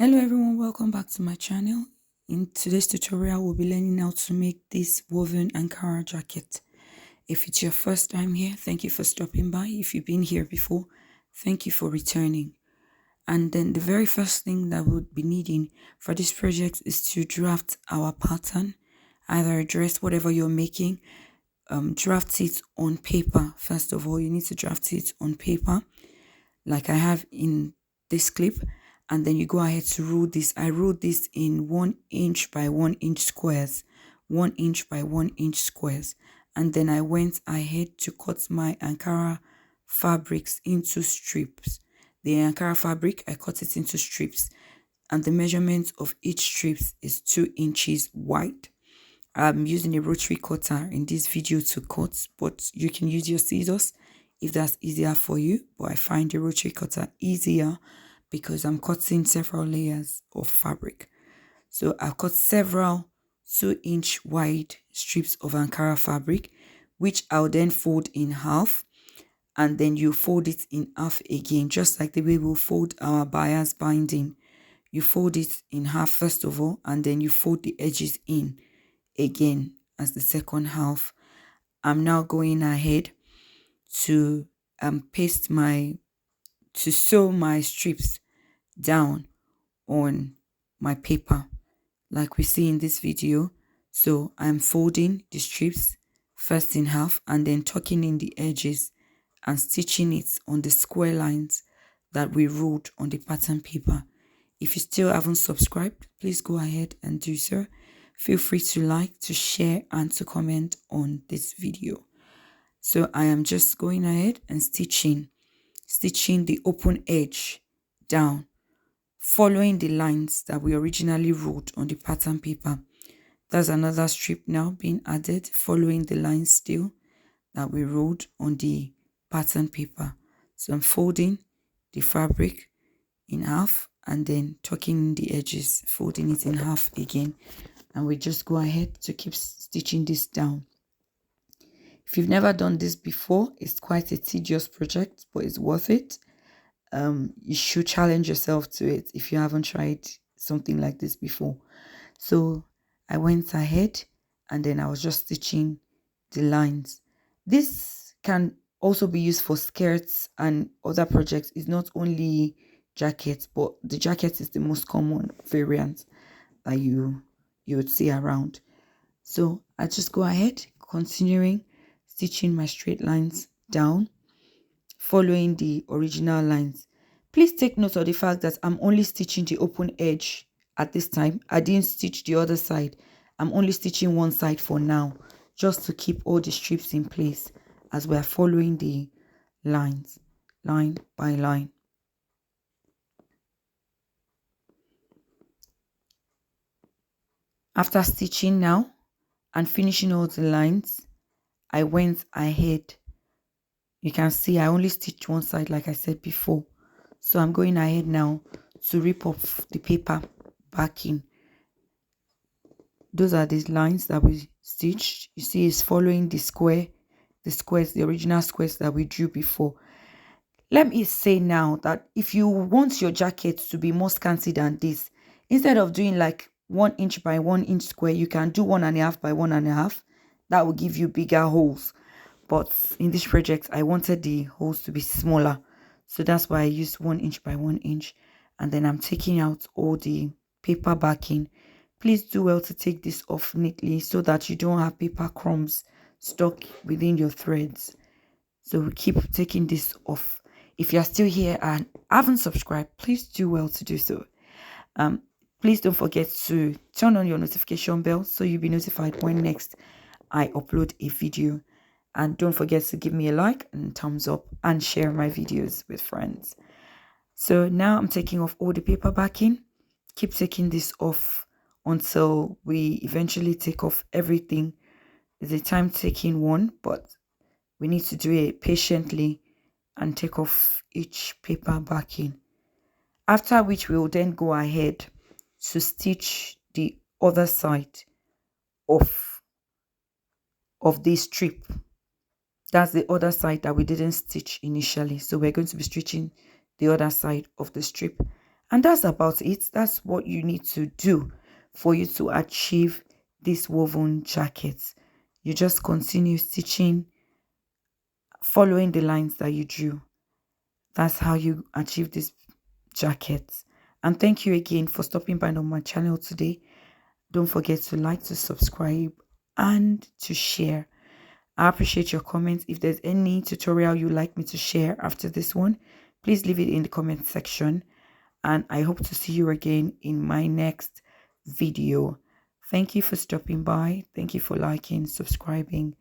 Hello everyone, welcome back to my channel. In today's tutorial, we'll be learning how to make this woven ankara jacket. If it's your first time here, thank you for stopping by. If you've been here before, thank you for returning. And then the very first thing that we'll be needing for this project is to draft our pattern, either a dress, whatever you're making. Draft it on paper. First of all, you need to draft it on paper like I have in this clip, and then you go ahead to rule this. I ruled this in 1 inch by 1 inch squares, 1 inch by 1 inch squares, and then I went ahead to cut my ankara fabrics into strips. The ankara fabric, I cut it into strips, and the measurement of each strips is 2 inches wide. I'm using a rotary cutter in this video to cut, but you can use your scissors if that's easier for you. But I find the rotary cutter easier because I'm cutting several layers of fabric. So I've cut several 2 inch wide strips of ankara fabric, which I'll then fold in half, and then you fold it in half again, just like the way we'll fold our bias binding. You fold it in half first of all, and then you fold the edges in again as the second half. I'm now going ahead to sew my strips down on my paper like we see in this video. So I'm folding the strips first in half and then tucking in the edges and stitching it on the square lines that we ruled on the pattern paper. If you still haven't subscribed, please go ahead and do so. Feel free to like, to share, and to comment on this video. So I am just going ahead and stitching the open edge down, following the lines that we originally ruled on the pattern paper. That's another strip now being added, following the lines still that we ruled on the pattern paper. So I'm folding the fabric in half and then tucking in the edges, folding it in half again, and we just go ahead to keep stitching this down. If you've never done this before, it's quite a tedious project, but it's worth it. You should challenge yourself to it if you haven't tried something like this before. So I went ahead and then I was just stitching the lines. This can also be used for skirts and other projects. It's not only jackets, but the jacket is the most common variant that you would see around. So I just go ahead, continuing stitching my straight lines down, following the original lines. Please take note of the fact that I'm only stitching the open edge at this time. I didn't stitch the other side. I'm only stitching one side for now, just to keep all the strips in place as we are following the lines, line by line. After stitching now and finishing all the lines, I went ahead. You can see I only stitched one side like I said before. So I'm going ahead now to rip off the paper backing. Those are these lines that we stitched. You see it's following the squares, the original squares that we drew before. Let me say now that if you want your jacket to be more scanty than this, instead of doing like 1 inch by 1 inch square, you can do 1.5 by 1.5. That will give you bigger holes. But in this project, I wanted the holes to be smaller. So that's why I used 1 inch by 1 inch. And then I'm taking out all the paper backing. Please do well to take this off neatly so that you don't have paper crumbs stuck within your threads. So we keep taking this off. If you're still here and haven't subscribed, please do well to do so. Please don't forget to turn on your notification bell so you'll be notified when next I upload a video. And don't forget to give me a like and thumbs up and share my videos with friends. So now I'm taking off all the paper backing. Keep taking this off until we eventually take off everything. It's a time taking one, but we need to do it patiently and take off each paper backing. After which we will then go ahead to stitch the other side of this strip. That's the other side that we didn't stitch initially. So we're going to be stitching the other side of the strip. And that's about it. That's what you need to do for you to achieve this woven jacket. You just continue stitching, following the lines that you drew. That's how you achieve this jacket. And thank you again for stopping by on my channel today. Don't forget to like, to subscribe, and to share. I appreciate your comments. If there's any tutorial you'd like me to share after this one, please leave it in the comment section. And I hope to see you again in my next video. Thank you for stopping by. Thank you for liking, subscribing,